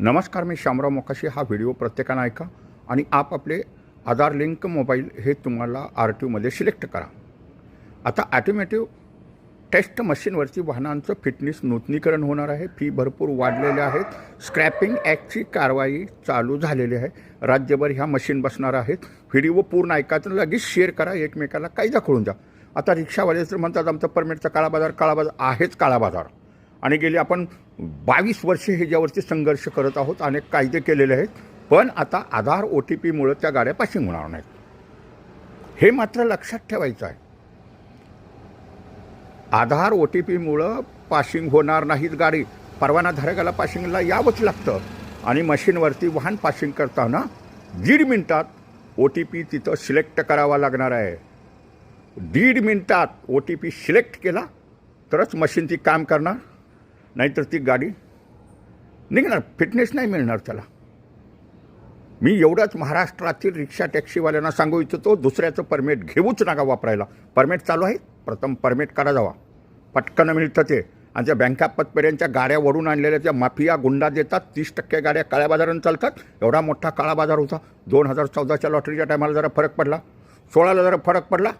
नमस्कार, मी शामराव मोकाशी. हा व्हिडिओ प्रत्येकानं ऐका आणि आपले आधार लिंक मोबाईल हे तुम्हाला RTOमध्ये सिलेक्ट करा. आता ॲटोमॅटिव्ह टेस्ट मशीनवरती वाहनांचं फिटनेस नूतनीकरण होणार आहे. फी भरपूर वाढलेले आहेत. स्क्रॅपिंग ॲक्टची कारवाई चालू झालेली आहे. राज्यभर ह्या मशीन बसणार आहेत. व्हिडिओ पूर्ण ऐकायचं, लगेच शेअर करा, एकमेकाला कायदा कळून द्या. आता रिक्षावाले तर म्हणतात आमचं परमिटचा काळा बाजार आहेच काळा बाजार. आणि गेली आपण 22 वर्षे ह्याच्यावरती संघर्ष करत आहोत. अनेक कायदे केलेले आहेत, पण आता आधार OTPमुळं त्या गाड्या पासिंग होणार नाहीत. हे मात्र लक्षात ठेवायचं आहे. आधार OTPमुळं पासिंग होणार नाहीत गाडी. परवानाधारकाला पासिंगला यावंच लागतं. आणि मशीनवरती वाहन पासिंग करताना 1.5 मिनिटात OTP तिथं सिलेक्ट करावा लागणार आहे. 1.5 मिनिटात OTP सिलेक्ट केला तरच मशीन ती काम करणार, नाहीतर ती गाडी निघणार, फिटनेस नाही मिळणार त्याला. मी एवढंच महाराष्ट्रातील रिक्षा टॅक्सीवाल्यांना सांगू इच्छितो, दुसऱ्याचं परमिट घेऊच नका वापरायला. परमिट चालू आहे, प्रथम परमिट काढा जावा, पटकन मिळतं ते. आणि त्या बँकापतपर्यंतच्या गाड्या वडून आणलेल्या त्या माफिया गुंडा देतात. 30% गाड्या काळ्या बाजारानं चालतात. एवढा मोठा काळा बाजार होता. 2014च्या लॉटरीच्या टायमाला जरा फरक पडला, 16ला जरा फरक पडला.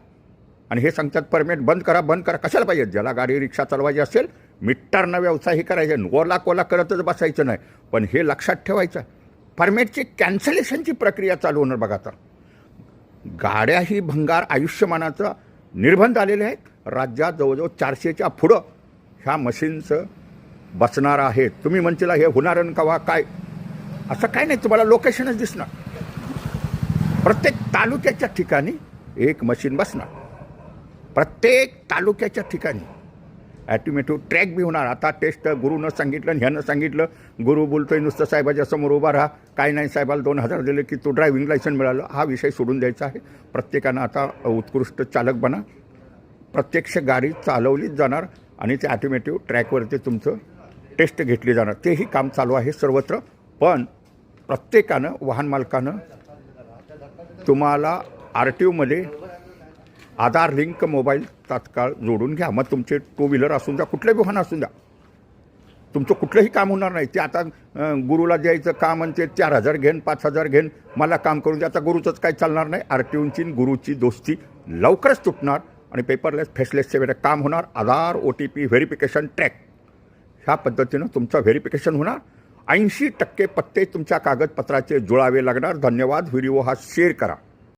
आणि हे सांगतात परमिट बंद करा. कशाला पाहिजे? ज्याला गाडी रिक्षा चालवायची असेल, मीटरनं व्यवसायही करायचे, कोला करतच बसायचं नाही. पण हे लक्षात ठेवायचं, परमिटची कॅन्सलेशनची प्रक्रिया चालू होणार. बघा, आता गाड्याही भंगार आयुष्यमानाचं निर्बंध आलेले आहेत. राज्यात जवळजवळ 400च्या पुढं ह्या मशीन्स बसणार आहेत. तुम्ही म्हणतील हे होणार कवा काय? असं काय नाही, तुम्हाला लोकेशनच दिसणार. प्रत्येक तालुक्याच्या ठिकाणी एक मशीन बसणार. प्रत्येक तालुक्याच्या ठिकाणी ॲटोमॅटिव्ह ट्रॅक बी होणार. आता टेस्ट गुरुनं सांगितलं आणि ह्यानं सांगितलं. गुरु बोलतोय नुसतं साहेबाच्या समोर उभा राहा, काय नाही साहेबाला 2,000 दिले की तो ड्रायव्हिंग लायसन मिळालं. हा विषय सोडून द्यायचा आहे. प्रत्येकानं आता उत्कृष्ट चालक बना. प्रत्यक्ष गाडी चालवलीच जाणार आणि ते ॲटोमॅटिव्ह ट्रॅकवरती तुमचं टेस्ट घेतली जाणार. तेही काम चालू आहे सर्वत्र. पण प्रत्येकानं, वाहन मालकानं, तुम्हाला RTOमध्ये आधार लिंक मोबाईल तात्काळ जोडून घ्या. मग तुमचे 2 व्हीलर असून द्या, कुठलंही वाहन असून द्या, तुमचं कुठलंही काम होणार नाही. ते आता गुरुला द्यायचं काम आणि ते 4,000 घेन, 5,000 घेन, मला काम करून द्या. आता गुरुचंच काही चालणार नाही. RTOची गुरुची दोस्ती लवकरच तुटणार आणि पेपरलेस फेसलेसचे काम होणार. आधार OTP व्हेरिफिकेशन ट्रॅक ह्या पद्धतीनं तुमचं व्हेरिफिकेशन होणार. 80% पत्ते तुमच्या कागदपत्राचे जुळावे लागणार. धन्यवाद. व्हिडिओ हा शेअर करा.